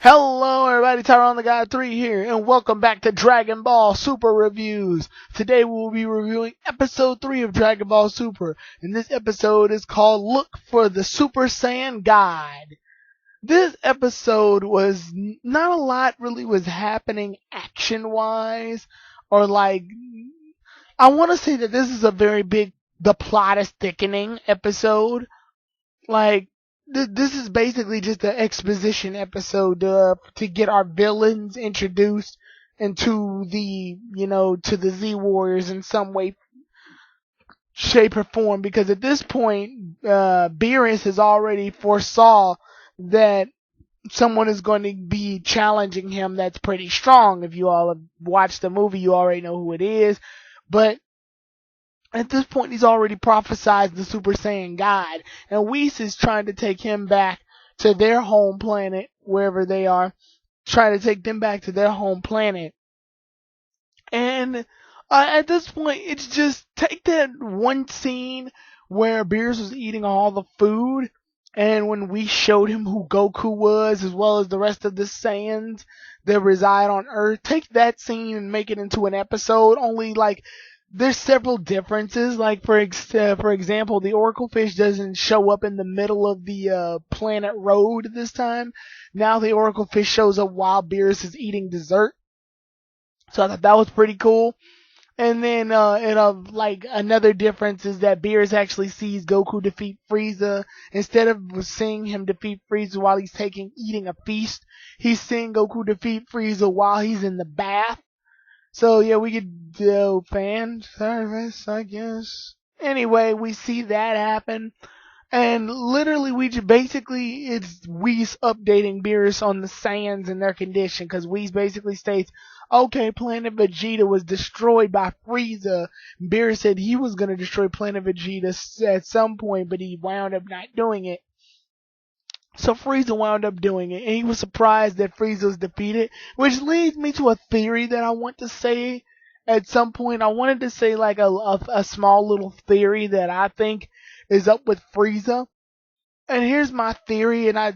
Hello everybody, Tyrone the God 3 here, and welcome back to Dragon Ball Super Reviews. Today we will be reviewing episode 3 of Dragon Ball Super, and this episode is called Look for the Super Saiyan God. This episode was, not a lot really was happening action-wise, or I want to say that this is a very big, the plot is thickening episode. Like, this is basically just an exposition episode to get our villains introduced into to the Z Warriors in some way, shape, or form. Because at this point, Beerus has already foresaw that someone is going to be challenging him that's pretty strong. If you all have watched the movie, you already know who it is. But at this point, he's already prophesized the Super Saiyan God, and Whis is trying to take him back to their home planet, wherever they are, trying to take them back to their home planet. And at this point, it's just take that one scene where Beerus was eating all the food, and when we showed him who Goku was, as well as the rest of the Saiyans that reside on Earth, take that scene and make it into an episode. Only there's several differences. Like for example, the Oracle fish doesn't show up in the middle of the planet road this time. Now the Oracle fish shows up while Beerus is eating dessert. So I thought that was pretty cool. And then another difference is that Beerus actually sees Goku defeat Frieza. Instead of seeing him defeat Frieza while he's eating a feast, he's seeing Goku defeat Frieza while he's in the bath. So yeah, we could do fan service, I guess. Anyway, we see that happen, and literally it's Whis updating Beerus on the Saiyans and their condition, because Whis basically states, okay, Planet Vegeta was destroyed by Frieza. Beerus said he was going to destroy Planet Vegeta at some point, but he wound up not doing it. So Frieza wound up doing it, and he was surprised that Frieza was defeated, which leads me to a theory that I want to say at some point. I wanted to say a small little theory that I think is up with Frieza. And here's my theory, and I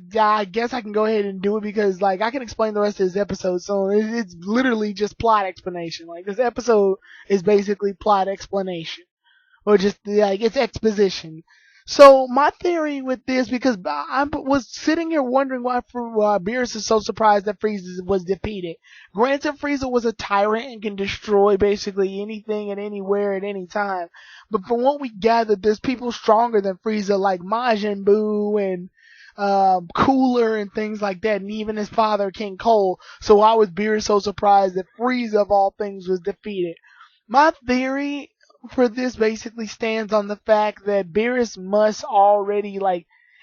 guess I can go ahead and do it because I can explain the rest of this episode. So it's literally just plot explanation. Like, this episode is basically plot explanation, or just it's exposition. So my theory with this, because I was sitting here wondering why Beerus is so surprised that Frieza was defeated. Granted, Frieza was a tyrant and can destroy basically anything and anywhere at any time. But from what we gathered, there's people stronger than Frieza, like Majin Buu and Cooler and things like that, and even his father, King Cole. So why was Beerus so surprised that Frieza, of all things, was defeated? My theory for this basically stands on the fact that Beerus must already,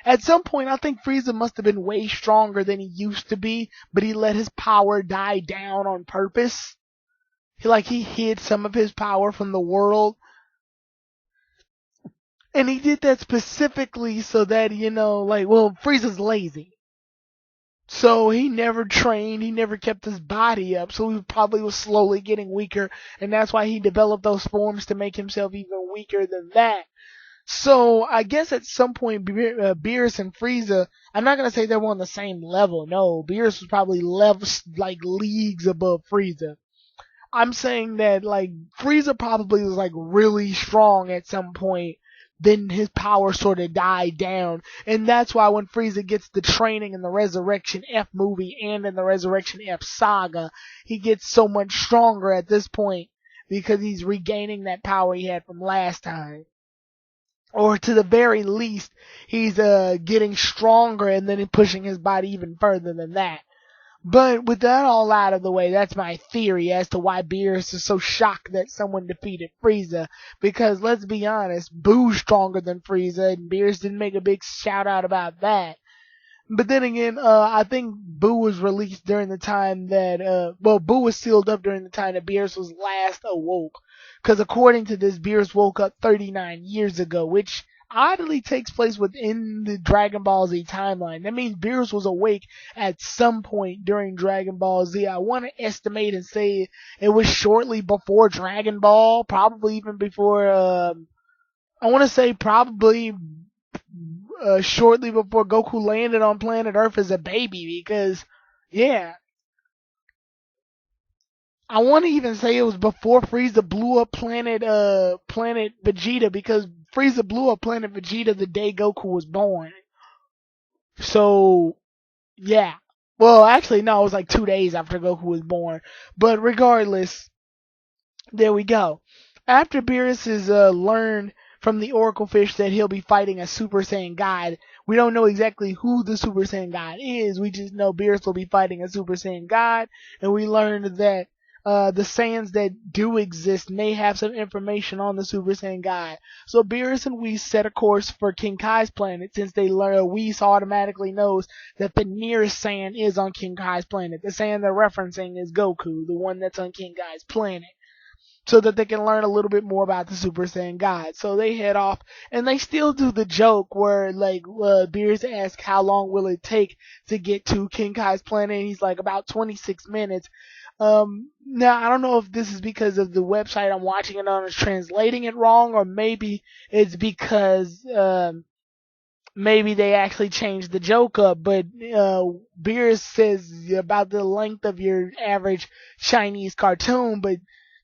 at some point, I think Frieza must have been way stronger than he used to be, but he let his power die down on purpose. He hid some of his power from the world. And he did that specifically so that, Frieza's lazy. So he never trained, he never kept his body up, so he probably was slowly getting weaker, and that's why he developed those forms to make himself even weaker than that. So I guess at some point, Beerus and Frieza, I'm not gonna say they were on the same level. No, Beerus was probably leagues above Frieza. I'm saying that Frieza probably was really strong at some point. Then his power sort of died down. And that's why when Frieza gets the training in the Resurrection F movie and in the Resurrection F saga, he gets so much stronger at this point because he's regaining that power he had from last time. Or to the very least, he's getting stronger and then pushing his body even further than that. But with that all out of the way, that's my theory as to why Beerus is so shocked that someone defeated Frieza. Because let's be honest, Boo's stronger than Frieza, and Beerus didn't make a big shout out about that. But then again, I think Boo was released during the time that, Boo was sealed up during the time that Beerus was last awoke. Because according to this, Beerus woke up 39 years ago, which oddly takes place within the Dragon Ball Z timeline. That means Beerus was awake at some point during Dragon Ball Z. I want to estimate and say it was shortly before Dragon Ball, probably even before, I want to say probably shortly before Goku landed on planet Earth as a baby, because Yeah. I want to even say it was before Frieza blew up planet Vegeta, because Frieza blew up planet Vegeta the day Goku was born. So yeah. Well, actually no, it was like 2 days after Goku was born. But regardless, there we go. After Beerus has learned from the Oracle Fish that he'll be fighting a Super Saiyan God, we don't know exactly who the Super Saiyan God is. We just know Beerus will be fighting a Super Saiyan God, and we learned that the Saiyans that do exist may have some information on the Super Saiyan God. So Beerus and Whis set a course for King Kai's planet, since they learn Whis automatically knows that the nearest Saiyan is on King Kai's planet. The Saiyan they're referencing is Goku, the one that's on King Kai's planet, so that they can learn a little bit more about the Super Saiyan God. So they head off, and they still do the joke where, like, Beerus asks how long will it take to get to King Kai's planet, and he's like, about 26 minutes. Now, I don't know if this is because of the website I'm watching it on is translating it wrong, or maybe it's because, maybe they actually changed the joke up, but Beerus says about the length of your average Chinese cartoon, but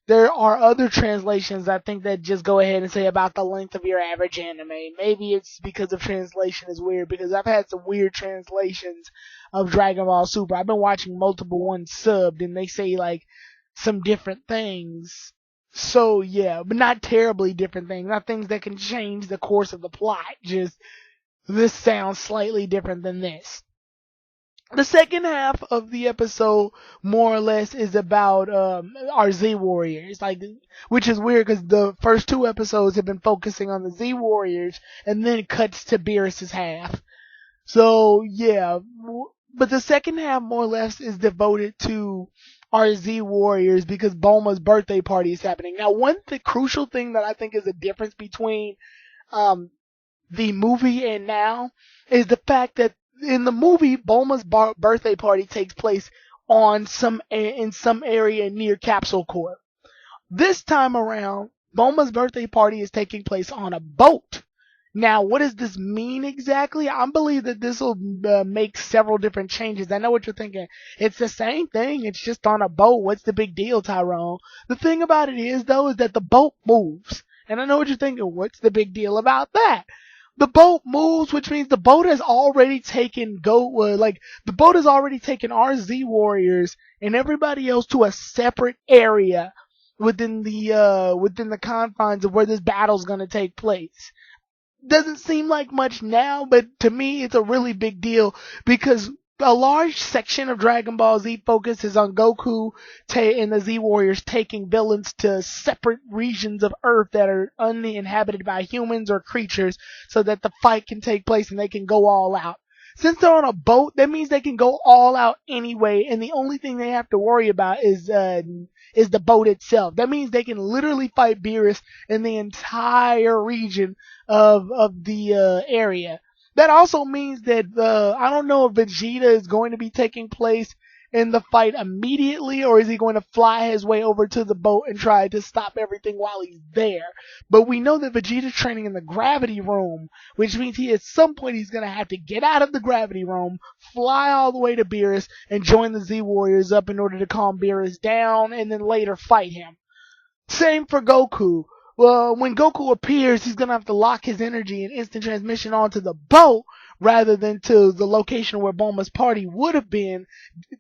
there are other translations I think that just go ahead and say about the length of your average anime. Maybe it's because of translation is weird, because I've had some weird translations of Dragon Ball Super. I've been watching multiple ones subbed, and they say like some different things. So yeah, but not terribly different things, not things that can change the course of the plot. Just this sounds slightly different than this. The second half of the episode, more or less, is about our Z Warriors, like, which is weird because the first two episodes have been focusing on the Z Warriors, and then it cuts to Beerus's half. So yeah, but the second half, more or less, is devoted to our Z Warriors because Bulma's birthday party is happening. Now, crucial thing that I think is a difference between um, the movie and now is the fact that in the movie, Bulma's birthday party takes place on in some area near Capsule Corp. This time around, Bulma's birthday party is taking place on a boat. Now, what does this mean exactly? I believe that this will make several different changes. I know what you're thinking. It's the same thing. It's just on a boat. What's the big deal, Tyrone? The thing about it is, though, is that the boat moves. And I know what you're thinking. What's the big deal about that? The boat moves, which means the boat has already taken the boat has already taken our Z Warriors and everybody else to a separate area within the confines of where this battle's gonna take place. Doesn't seem like much now, but to me it's a really big deal because a large section of Dragon Ball Z focuses on Goku and the Z Warriors taking villains to separate regions of Earth that are uninhabited by humans or creatures so that the fight can take place and they can go all out. Since they're on a boat, that means they can go all out anyway, and the only thing they have to worry about is the boat itself. That means they can literally fight Beerus in the entire region of the area. That also means that I don't know if Vegeta is going to be taking place in the fight immediately, or is he going to fly his way over to the boat and try to stop everything while he's there. But we know that Vegeta's training in the gravity room, which means at some point he's going to have to get out of the gravity room, fly all the way to Beerus, and join the Z Warriors up in order to calm Beerus down, and then later fight him. Same for Goku. Well, when Goku appears, he's gonna have to lock his energy and instant transmission onto the boat rather than to the location where Bulma's party would have been,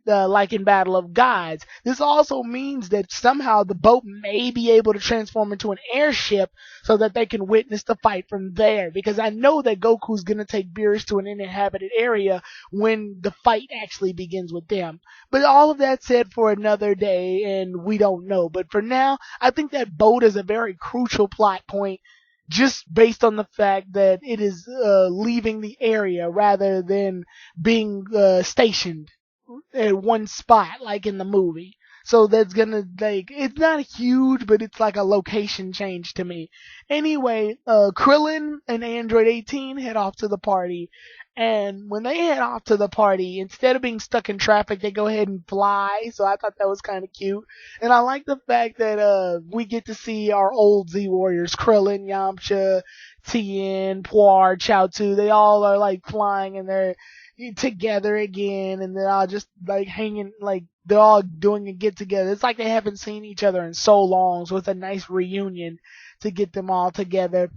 like in Battle of Gods. This also means that somehow the boat may be able to transform into an airship so that they can witness the fight from there. Because I know that Goku's gonna take Beerus to an uninhabited area when the fight actually begins with them. But all of that said for another day, and we don't know. But for now, I think that boat is a very crucial plot point, just based on the fact that it is leaving the area rather than being stationed at one spot like in the movie. So that's gonna, like, it's not huge, but it's like a location change to me. Anyway, Krillin and Android 18 head off to the party. And when they head off to the party, instead of being stuck in traffic, they go ahead and fly. So I thought that was kind of cute. And I like the fact that we get to see our old Z Warriors, Krillin, Yamcha, Tien, Puar, Chaozu. They all are like flying, and together again, and they're all just like hanging, like they're all doing a get together. It's like they haven't seen each other in so long, so it's a nice reunion to get them all together.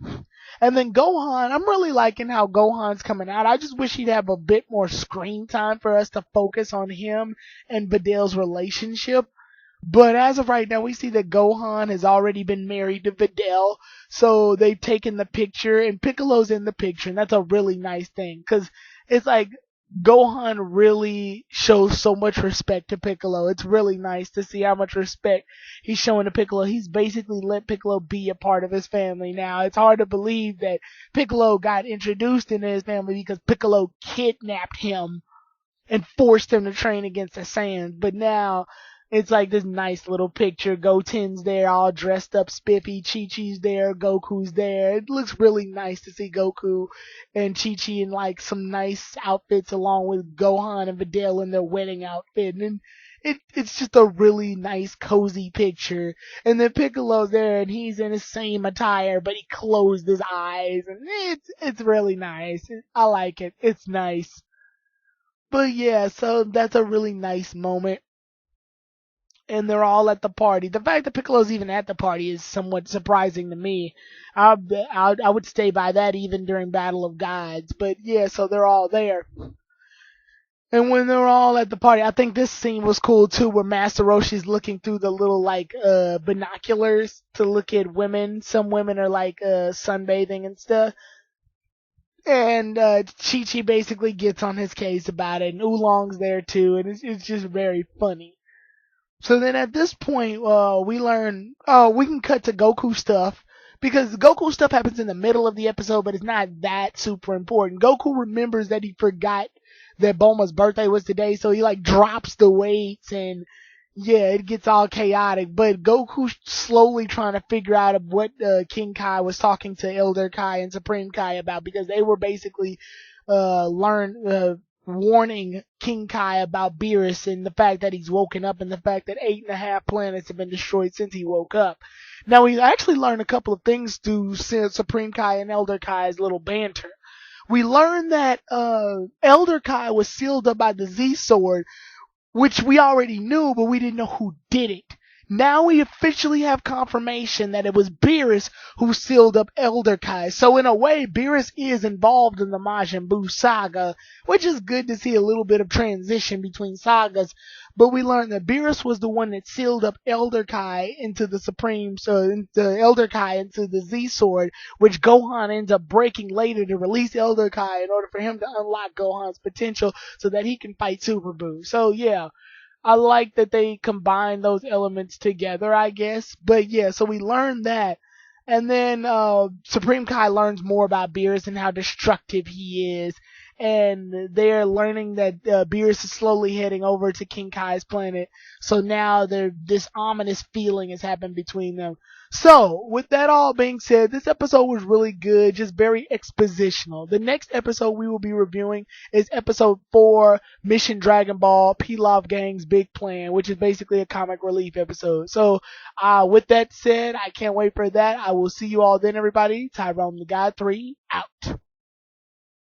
And then Gohan, I'm really liking how Gohan's coming out. I just wish he'd have a bit more screen time for us to focus on him and Vidal's relationship. But as of right now, we see that Gohan has already been married to Videl, so they've taken the picture, and Piccolo's in the picture, and that's a really nice thing, because it's like Gohan really shows so much respect to Piccolo. It's really nice to see how much respect he's showing to Piccolo. He's basically let Piccolo be a part of his family now. It's hard to believe that Piccolo got introduced into his family because Piccolo kidnapped him and forced him to train against the Saiyans. But now it's like this nice little picture. Goten's there all dressed up spiffy. Chi-Chi's there. Goku's there. It looks really nice to see Goku and Chi-Chi in like some nice outfits along with Gohan and Videl in their wedding outfit. And it's just a really nice cozy picture. And then Piccolo's there and he's in his same attire but he closed his eyes. And it's really nice. I like it. It's nice. But yeah, so that's a really nice moment. And they're all at the party. The fact that Piccolo's even at the party is somewhat surprising to me. I would stay by that even during Battle of Gods. But yeah, so they're all there. And when they're all at the party, I think this scene was cool too, where Master Roshi's looking through the little like binoculars to look at women. Some women are like sunbathing and stuff. And Chi-Chi basically gets on his case about it, and Oolong's there too, and it's just very funny. So then at this point, we learn, we can cut to Goku stuff, because Goku stuff happens in the middle of the episode, but it's not that super important. Goku remembers that he forgot that Bulma's birthday was today, so he like drops the weights, and yeah, it gets all chaotic. But Goku's slowly trying to figure out what King Kai was talking to Elder Kai and Supreme Kai about, because they were basically warning King Kai about Beerus and the fact that he's woken up and the fact that 8.5 planets have been destroyed since he woke up. Now we actually learned a couple of things through Supreme Kai and Elder Kai's little banter. We learned that Elder Kai was sealed up by the Z Sword, which we already knew, but we didn't know who did it. Now we officially have confirmation that it was Beerus who sealed up Elder Kai. So in a way, Beerus is involved in the Majin Buu saga, which is good to see a little bit of transition between sagas. But we learned that Beerus was the one that sealed up Elder Kai into the Elder Kai into the Z Sword, which Gohan ends up breaking later to release Elder Kai in order for him to unlock Gohan's potential so that he can fight Super Buu. So yeah. I like that they combine those elements together, I guess. But yeah, so we learned that. And then Supreme Kai learns more about Beerus and how destructive he is. And they're learning that Beerus is slowly heading over to King Kai's planet. So now this ominous feeling has happened between them. So, with that all being said, this episode was really good, just very expositional. The next episode we will be reviewing is episode 4, Mission Dragon Ball, Pilaf Gang's Big Plan, which is basically a comic relief episode. So, with that said, I can't wait for that. I will see you all then, everybody. Tyrone the God 3, out.